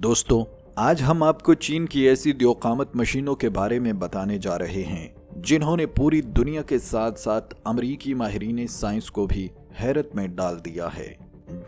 दोस्तों, आज हम आपको चीन की ऐसी द्योकामत मशीनों के बारे में बताने जा रहे हैं जिन्होंने पूरी दुनिया के साथ साथ अमरीकी माहिरीन साइंस को भी हैरत में डाल दिया है।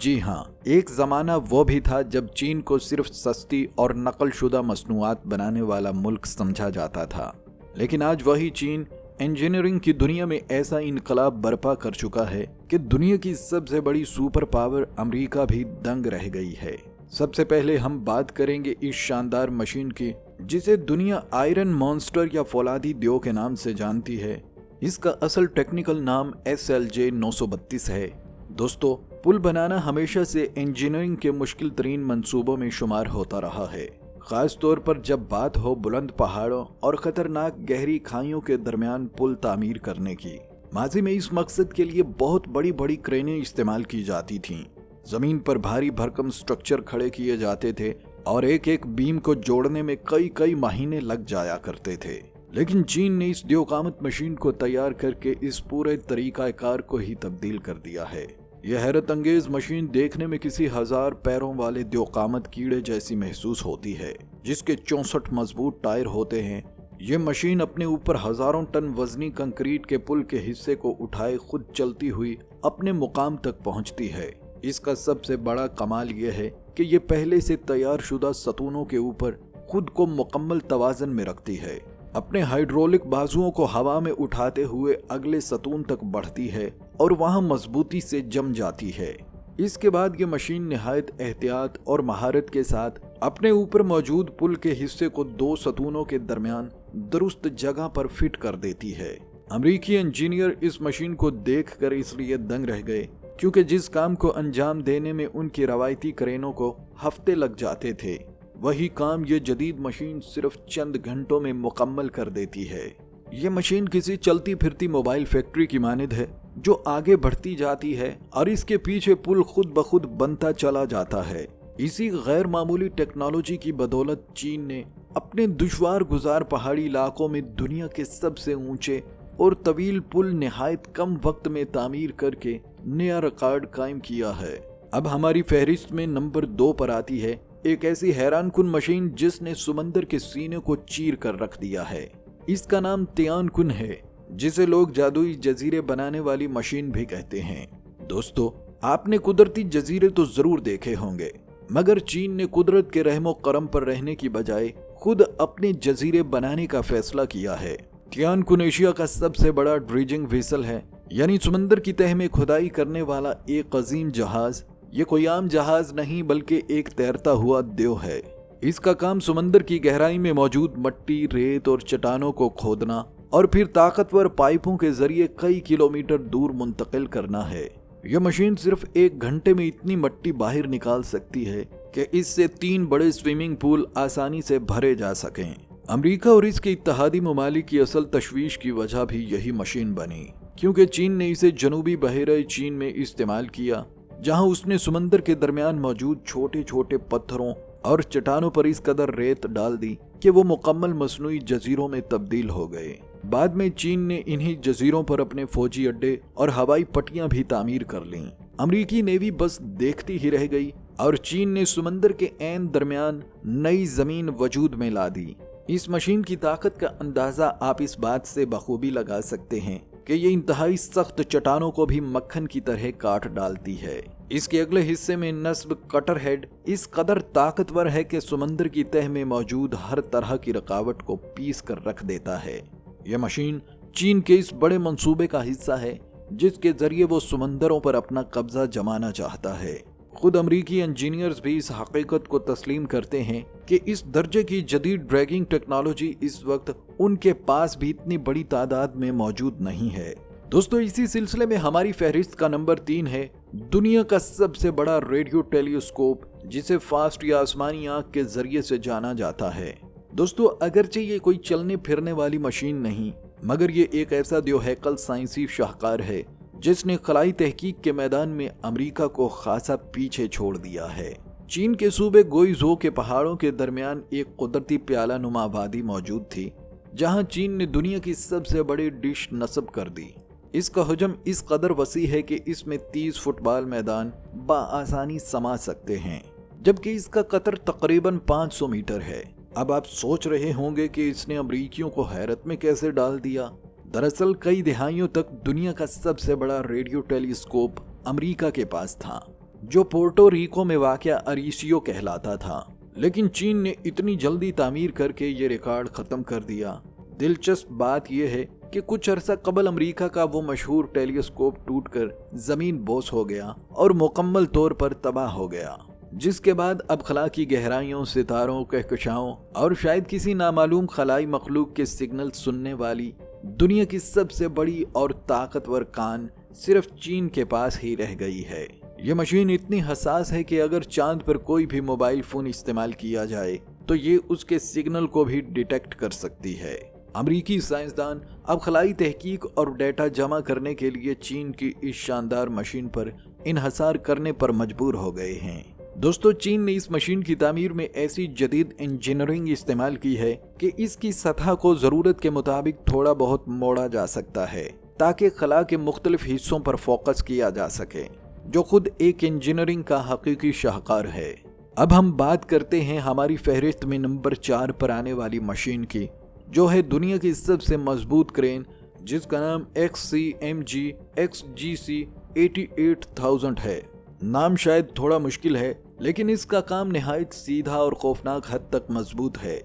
जी हाँ, एक जमाना वो भी था जब चीन को सिर्फ सस्ती और नकलशुदा मसनूआत बनाने वाला मुल्क समझा जाता था, लेकिन आज वही चीन इंजीनियरिंग की दुनिया में ऐसा इनकलाब बर्पा कर चुका है कि दुनिया की सबसे बड़ी सुपर पावर अमेरिका भी दंग रह गई है। सबसे पहले हम बात करेंगे इस शानदार मशीन की जिसे दुनिया आयरन मॉन्स्टर या फौलादी द्यो के नाम से जानती है। इसका असल टेक्निकल नाम SLJ 932 है। दोस्तों, पुल बनाना हमेशा से इंजीनियरिंग के मुश्किल तरीन मंसूबों में शुमार होता रहा है, खास तौर पर जब बात हो बुलंद पहाड़ों और खतरनाक गहरी खाइयों के दरमियान पुल तामीर करने की। माजी में इस मकसद के लिए बहुत बड़ी बड़ी क्रेनें इस्तेमाल की जाती थीं। जमीन पर भारी भरकम स्ट्रक्चर खड़े किए जाते थे और एक एक बीम को जोड़ने में कई महीने लग जाया करते थे। लेकिन चीन ने इस द्योकामत मशीन को तैयार करके इस पूरे तरीकाकार को ही तब्दील कर दिया है। यह हैरत अंगेज मशीन देखने में किसी 1000 पैरों वाले द्योकामत कीड़े जैसी महसूस होती है, जिसके 64 मजबूत टायर होते हैं। ये मशीन अपने ऊपर हजारों टन वजनी कंक्रीट के पुल के हिस्से को उठाए खुद चलती हुई अपने मुकाम तक पहुंचती है। इसका सबसे बड़ा कमाल यह है कि ये पहले से तैयार शुदा सतूनों के ऊपर खुद को मुकम्मल तवाज़न में रखती है। अपने हाइड्रोलिक बाजुओं को हवा में उठाते हुए अगले सतून तक बढ़ती है और वहां मजबूती से जम जाती है। इसके बाद ये मशीन निहायत एहतियात और महारत के साथ अपने ऊपर मौजूद पुल के हिस्से को 2 सतूनों के दरमियान दुरुस्त जगह पर फिट कर देती है। अमेरिकी इंजीनियर इस मशीन को देखकर इसलिए दंग रह गए क्योंकि जिस काम को अंजाम देने में उनकी रवायती क्रेनों को हफ्ते लग जाते थे, वही काम ये जदीद मशीन सिर्फ चंद घंटों में मुकम्मल कर देती है। ये मशीन किसी चलती फिरती मोबाइल फैक्ट्री की मानिंद है जो आगे बढ़ती जाती है और इसके पीछे पुल खुद ब खुद बनता चला जाता है। इसी गैर मामूली टेक्नोलॉजी की बदौलत चीन ने अपने दुश्वार गुजार पहाड़ी इलाकों में दुनिया के सबसे ऊंचे और तवील पुल निहायत कम वक्त में तामीर करके नया रिकॉर्ड कायम किया है। अब हमारी फहरिस्त में नंबर 2 पर आती है एक ऐसी हैरानकुन मशीन जिसने समंदर के सीने को चीर कर रख दिया है। इसका नाम तियानकुन है, जिसे लोग जादुई जजीरे बनाने वाली मशीन भी कहते हैं। दोस्तों, आपने कुदरती जजीरे तो जरूर देखे होंगे, मगर चीन ने कुदरत के रहमो करम पर रहने की बजाय खुद अपने जजीरे बनाने का फैसला किया है। तियानकुन एशिया का सबसे बड़ा ड्रिजिंग वेसल है, यानी समंदर की तह में खुदाई करने वाला एक अजीम जहाज। ये कोई आम जहाज नहीं बल्कि एक तैरता हुआ द्यो है। इसका काम समंदर की गहराई में मौजूद मट्टी, रेत और चट्टानों को खोदना और फिर ताकतवर पाइपों के जरिए कई किलोमीटर दूर मुंतकिल करना है। यह मशीन सिर्फ 1 घंटे में इतनी मट्टी बाहर निकाल सकती है कि इससे 3 बड़े स्विमिंग पूल आसानी से भरे जा सकें। अमेरिका और इसके इत्तेहादी ममालिक की असल तशवीश की वजह भी यही मशीन बनी, क्योंकि चीन ने इसे जनूबी बहरे चीन में इस्तेमाल किया, जहां उसने समंदर के दरमियान मौजूद छोटे छोटे पत्थरों और चट्टानों पर इस कदर रेत डाल दी कि वो मुकम्मल मसनूई जजीरों में तब्दील हो गए। बाद में चीन ने इन्हीं जजीरों पर अपने फौजी अड्डे और हवाई पट्टियां भी तामीर कर लीं। अमेरिकी नेवी बस देखती ही रह गई और चीन ने समंदर के ऐन दरमियान नई जमीन वजूद में ला दी। इस मशीन की ताकत का अंदाजा आप इस बात से बखूबी लगा सकते हैं कि ये इंतहाई सख्त चट्टानों को भी मक्खन की तरह काट डालती है। इसके अगले हिस्से में नस्ब कटर हेड इस कदर ताकतवर है कि समंदर की तह में मौजूद हर तरह की रुकावट को पीस कर रख देता है। यह मशीन चीन के इस बड़े मंसूबे का हिस्सा है जिसके जरिए वो समंदरों पर अपना कब्जा जमाना चाहता है। खुद अमरीकी इंजीनियर्स भी इस हकीकत को तस्लीम करते हैं कि इस दर्जे की जदीद ड्रैगिंग टेक्नोलॉजी इस वक्त उनके पास भी इतनी बड़ी तादाद में मौजूद नहीं है। दोस्तों, इसी सिलसिले में हमारी फहरिस्त का नंबर 3 है दुनिया का सबसे बड़ा रेडियो टेलीस्कोप, जिसे फास्ट या आसमानी आंख के जरिए से जाना जाता है। दोस्तों, अगरचे ये कोई चलने फिरने वाली मशीन नहीं, मगर ये एक ऐसा द्योहैकल साइंसी शाहकार है जिसने खलाई तहकीक के मैदान में अमेरिका को खासा पीछे छोड़ दिया है। चीन के सूबे गोइजो के पहाड़ों के दरमियान एक कुदरती प्याला नुमा आबादी मौजूद थी, जहां चीन ने दुनिया की सबसे बड़ी डिश नस्ब कर दी। इसका हजम इस कदर वसी है कि इसमें 30 फुटबॉल मैदान बाआसानी समा सकते हैं। जबकि इसका कतर तकरीबन 500 मीटर है। अब आप सोच रहे होंगे कि इसने अमरीकियों को हैरत में कैसे डाल दिया। दरअसल कई दहाइयों तक दुनिया का सबसे बड़ा रेडियो टेलीस्कोप अमेरिका के पास था, जो पोर्टो रिको में वाक़या अरीसियो कहलाता था। लेकिन चीन ने इतनी जल्दी तामीर करके ये रिकॉर्ड खत्म कर दिया। दिलचस्प बात यह है कि कुछ अरसा कबल अमेरिका का वो मशहूर टेलीस्कोप टूटकर जमीन बोस हो गया और मुकम्मल तौर पर तबाह हो गया, जिसके बाद अब खला की गहराइयों, सितारों, कहकशाओं और शायद किसी नामालूम खलाई मखलूक के सिग्नल सुनने वाली दुनिया की सबसे बड़ी और ताकतवर कान सिर्फ चीन के पास ही रह गई है। ये मशीन इतनी हसास है कि अगर चांद पर कोई भी मोबाइल फोन इस्तेमाल किया जाए तो ये उसके सिग्नल को भी डिटेक्ट कर सकती है। अमरीकी साइंसदान अब खलाई तहकीक और डेटा जमा करने के लिए चीन की इस शानदार मशीन पर इन्हसार करने पर मजबूर हो गए हैं। दोस्तों, चीन ने इस मशीन की तामीर में ऐसी जदीद इंजीनियरिंग इस्तेमाल की है कि इसकी सतह को जरूरत के मुताबिक थोड़ा बहुत मोड़ा जा सकता है ताकि खला के मुख्तलिफ हिस्सों पर फोकस किया जा सके, जो खुद एक इंजीनियरिंग का हकीकी शाहकार है। अब हम बात करते हैं हमारी फहरिस्त में नंबर 4 पर आने वाली मशीन की, जो है दुनिया की सबसे मजबूत क्रेन, जिसका नाम XCMG XGC 88,000 है। नाम शायद थोड़ा मुश्किल है, लेकिन इसका काम निहायत सीधा और खौफनाक हद तक मजबूत है।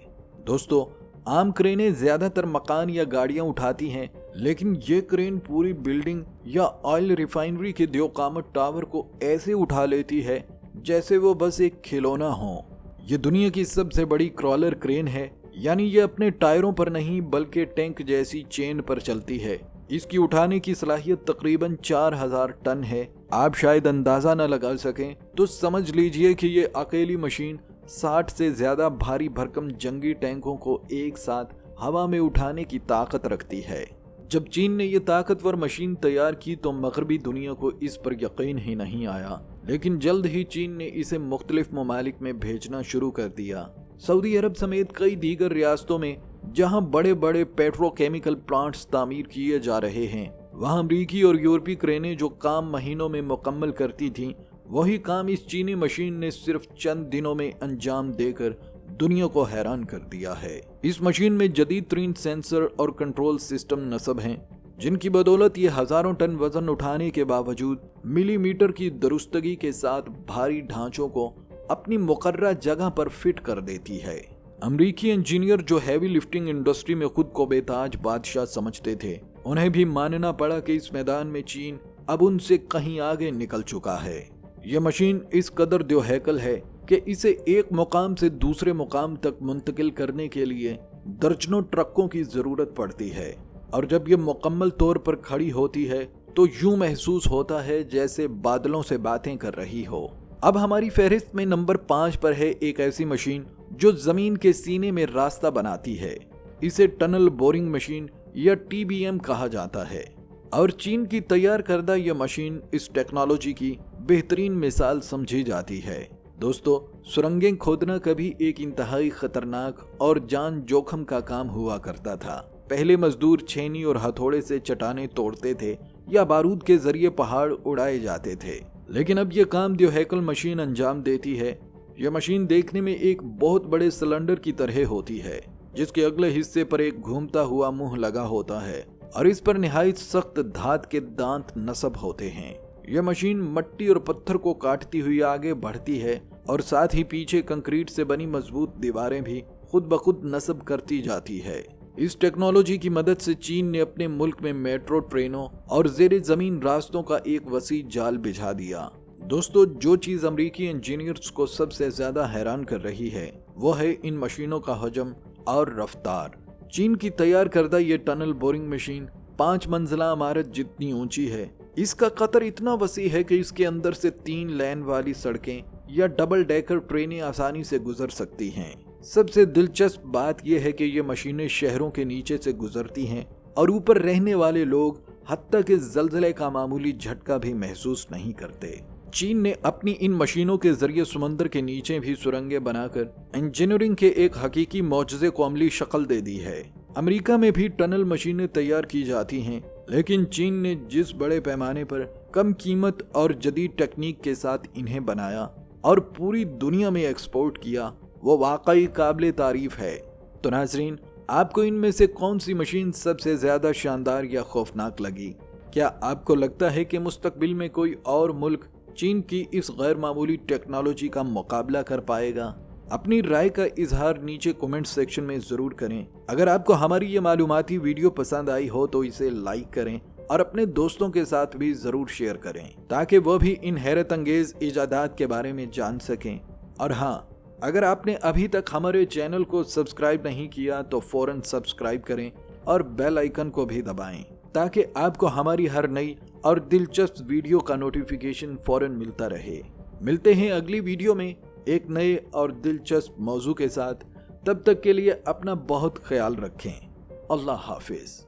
दोस्तों, आम क्रेनें ज्यादातर मकान या गाड़ियां उठाती हैं, लेकिन ये क्रेन पूरी बिल्डिंग या ऑयल रिफाइनरी के दियोकामत टावर को ऐसे उठा लेती है जैसे वो बस एक खिलौना हो। ये दुनिया की सबसे बड़ी क्रॉलर क्रेन है, यानी ये अपने टायरों पर नहीं बल्कि टैंक जैसी चेन पर चलती है। इसकी उठाने की सलाहियत तकरीबन 4000 टन है। आप शायद अंदाजा न लगा सकें तो समझ लीजिए कि ये अकेली मशीन 60 से ज्यादा भारी भरकम जंगी टैंकों को एक साथ हवा में उठाने की ताकत रखती है। जब चीन ने यह ताकतवर मशीन तैयार की तो मगरबी दुनिया को इस पर यकीन ही नहीं आया, लेकिन जल्द ही चीन ने इसे मुख्तलिफ ममालिक में भेजना शुरू कर दिया। सऊदी अरब समेत कई दीगर रियासतों में जहां बड़े बड़े पेट्रोकेमिकल प्लांट्स तामीर किए जा रहे हैं, वहां अमरीकी और यूरोपीय क्रेनें जो काम महीनों में मुकम्मल करती थीं, वही काम इस चीनी मशीन ने सिर्फ चंद दिनों में अंजाम देकर दुनिया को हैरान कर दिया है। इस मशीन में जदीद तरीन सेंसर और कंट्रोल सिस्टम नस्ब हैं, जिनकी बदौलत ये हजारों टन वजन उठाने के बावजूद मिलीमीटर की दुरुस्तगी के साथ भारी ढांचों को अपनी मुकर्रर जगह पर फिट कर देती है। अमरीकी इंजीनियर जो हैवी लिफ्टिंग इंडस्ट्री में खुद को बेताज बादशाह समझते थे, उन्हें भी मानना पड़ा कि इस मैदान में चीन अब उनसे कहीं आगे निकल चुका है। यह मशीन इस कदर द्योहैकल है कि इसे एक मुकाम से दूसरे मुकाम तक मुंतकिल करने के लिए दर्जनों ट्रकों की जरूरत पड़ती है, और जब यह मुकम्मल तौर पर खड़ी होती है तो यूं महसूस होता है जैसे बादलों से बातें कर रही हो। अब हमारी फहरिस्त में नंबर 5 पर है एक ऐसी मशीन जो जमीन के सीने में रास्ता बनाती है। इसे टनल बोरिंग मशीन या TBM कहा जाता है, और चीन की तैयार करदा यह मशीन इस टेक्नोलॉजी की बेहतरीन मिसाल समझी जाती है। दोस्तों, सुरंगें खोदना कभी एक इंतहाई खतरनाक और जान जोखम का काम हुआ करता था। पहले मजदूर छेनी और हथौड़े से चट्टानें तोड़ते थे या बारूद के जरिए पहाड़ उड़ाए जाते थे, लेकिन अब यह काम द्योहैकल मशीन अंजाम देती है। यह मशीन देखने में एक बहुत बड़े सिलेंडर की तरह होती है, जिसके अगले हिस्से पर एक घूमता हुआ मुंह लगा होता है और इस पर निहायत सख्त धात के दांत नस्ब होते हैं। यह मशीन मट्टी और पत्थर को काटती हुई आगे बढ़ती है और साथ ही पीछे कंक्रीट से बनी मजबूत दीवारें भी खुद ब खुद नस्ब करती जाती है। इस टेक्नोलॉजी की मदद से चीन ने अपने मुल्क में मेट्रो ट्रेनों और ज़ेरे ज़मीन रास्तों का एक वसी जाल बिछा दिया। दोस्तों, जो चीज़ अमरीकी इंजीनियर्स को सबसे ज़्यादा हैरान कर रही है वो है इन मशीनों का हजम और रफ्तार। चीन की तैयार करदा ये टनल बोरिंग मशीन 5 मंजिला इमारत जितनी ऊंची है। इसका कतर इतना वसी है कि इसके अंदर से 3 लेन वाली सड़कें या डबल डेकर ट्रेनें आसानी से गुजर सकती हैं। सबसे दिलचस्प बात यह है कि ये मशीनें शहरों के नीचे से गुजरती हैं और ऊपर रहने वाले लोग हत्ता के ज़लज़ले का मामूली झटका भी महसूस नहीं करते। चीन ने अपनी इन मशीनों के जरिए समंदर के नीचे भी सुरंगें बनाकर इंजीनियरिंग के एक हकीकी मौजज़े को अमली शक्ल दे दी है। अमेरिका में भी टनल मशीनें तैयार की जाती हैं, लेकिन चीन ने जिस बड़े पैमाने पर कम कीमत और जदीद टेक्निक के साथ इन्हें बनाया, और पूरी दुनिया में एक्सपोर्ट किया, वो वाकई काबिल तारीफ है। तो नाजरीन, आपको इनमें से कौन सी मशीन सबसे ज्यादा शानदार या खौफनाक लगी? क्या आपको लगता है कि मुस्तकबिल में कोई और मुल्क चीन की इस गैर मामूली टेक्नोलॉजी का मुकाबला कर पाएगा? अपनी राय का इजहार नीचे कमेंट सेक्शन में जरूर करें। अगर आपको हमारी ये मालूमाती वीडियो पसंद आई हो तो इसे लाइक करें और अपने दोस्तों के साथ भी जरूर शेयर करें, ताकि वह भी इन हैरत अंगेज इजादात के बारे में जान सकें। और हाँ, अगर आपने अभी तक हमारे चैनल को सब्सक्राइब नहीं किया तो फौरन सब्सक्राइब करें और बेल आइकन को भी दबाएं, ताकि आपको हमारी हर नई और दिलचस्प वीडियो का नोटिफिकेशन फौरन मिलता रहे। मिलते हैं अगली वीडियो में एक नए और दिलचस्प मौजू के साथ। तब तक के लिए अपना बहुत ख्याल रखें। अल्लाह हाफिज।